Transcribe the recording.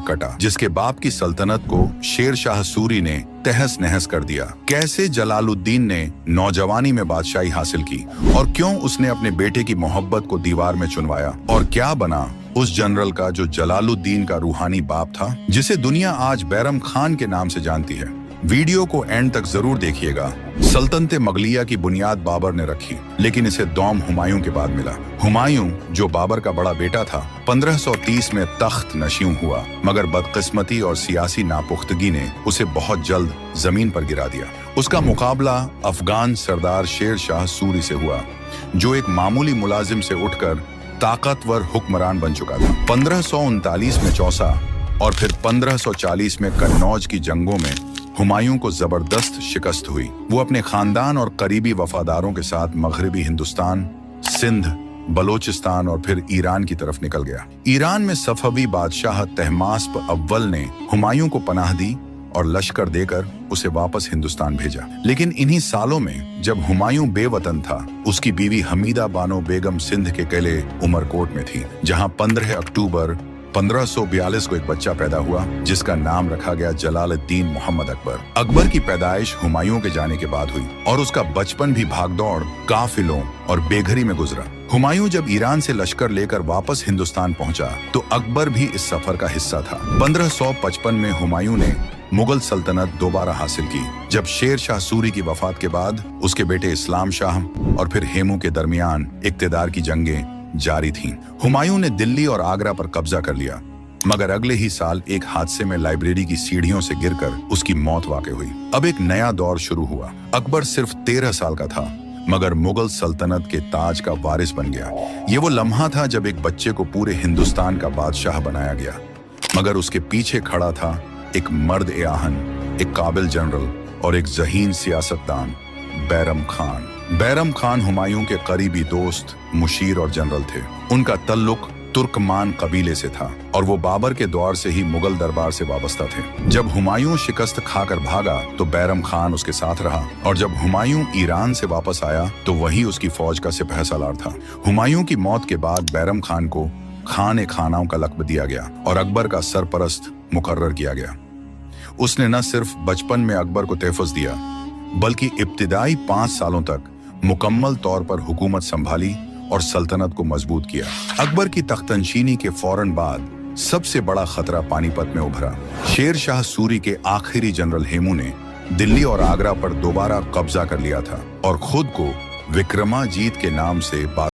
कटा, जिसके बाप की सल्तनत को शेर शाह सूरी ने तहस नहस कर दिया। कैसे जलालुद्दीन ने नौजवानी में बादशाही हासिल की और क्यों उसने अपने बेटे की मोहब्बत को दीवार में चुनवाया, और क्या बना उस जनरल का जो जलालुद्दीन का रूहानी बाप था, जिसे दुनिया आज बैरम खान के नाम से जानती है। वीडियो को एंड तक जरूर देखिएगा। सल्तनत मगलिया की बुनियाद बाबर ने रखी, लेकिन इसे दौम हुमायूं के बाद मिला। हुमायूं, जो बाबर का बड़ा बेटा था, 1530 में तख्त नशीं हुआ, मगर बदकिस्मती और सियासी नापुख्तगी ने उसे बहुत जल्द जमीन पर गिरा दिया। उसका मुकाबला अफगान सरदार शेर शाह सूरी से हुआ, जो एक मामूली मुलाजिम से उठकर ताकतवर हुक्मरान बन चुका था। 1539 में चौसा और फिर 1540 में कन्नौज की जंगों में हुमायूं को जबरदस्त शिकस्त हुई। वो अपने खानदान और करीबी वफादारों के साथ मगरबी हिंदुस्तान, सिंध, बलोचिस्तान और फिर ईरान की तरफ निकल गया। ईरान में सफवी बादशाह तहमास्प अव्वल ने हुमायूं को पनाह दी और लश्कर देकर उसे वापस हिंदुस्तान भेजा। लेकिन इन्हीं सालों में जब हुमायूं बेवतन था, उसकी बीवी हमीदा बानो बेगम सिंध के किले उमरकोट में थी, जहां 15 अक्टूबर 1542 को एक बच्चा पैदा हुआ, जिसका नाम रखा गया जलालुद्दीन मोहम्मद अकबर। अकबर की पैदाइश हुमायूं के जाने के बाद हुई और उसका बचपन भी भागदौड़, काफिलों और बेघरी में गुजरा। हुमायूं जब ईरान से लश्कर लेकर वापस हिंदुस्तान पहुंचा, तो अकबर भी इस सफर का हिस्सा था। 1555 में हुमायूं ने मुगल सल्तनत दोबारा हासिल की, जब शेर शाह सूरी की वफात के बाद उसके बेटे इस्लाम शाह और फिर हेमू के दरमियान इक्तदार की जंगें जारी थीं। हुमायूं ने दिल्ली और आगरा पर कब्जा कर लिया, मगर अगले ही साल एक हादसे में लाइब्रेरी की सीढ़ियों से गिरकर उसकी मौत वाक़ई हुई। अब एक नया दौर शुरू हुआ। अकबर सिर्फ 13 साल का था, मगर मुगल सल्तनत के ताज का वारिस बन गया। ये वो लम्हा था जब एक बच्चे को पूरे हिंदुस्तान का बादशाह बनाया गया, मगर उसके पीछे खड़ा था एक मर्द ए आहन, एक काबिल जनरल और एक ज़हीन सियासतदान, बैरम खान। बैरम खान हुमायूं के करीबी दोस्त, मुशीर और जनरल थे। उनका तल्लुक तुर्कमान कबीले से था और वो बाबर के दौर से ही मुगल दरबार से वाबस्ता थे। जब हुमायूं शिकस्त खाकर भागा तो बैरम खान उसके साथ रहा, और जब हुमायूं ईरान से वापस आया तो वही उसकी फौज का सिपहसालार था। हुमायूं की मौत के बाद बैरम खान को खान-ए-खानाओं का लक़्ब दिया गया और अकबर का सरपरस्त मुकर्रर किया गया। उसने न सिर्फ बचपन में अकबर को तहफ़्फ़ुज़ दिया, बल्कि इब्तिदाई 5 सालों तक मुकम्मल तौर पर हुकूमत संभाली और सल्तनत को मजबूत किया। अकबर की तख्तनशीनी के फौरन बाद सबसे बड़ा खतरा पानीपत में उभरा। शेर शाह सूरी के आखिरी जनरल हेमू ने दिल्ली और आगरा पर दोबारा कब्जा कर लिया था और खुद को विक्रमाजीत के नाम से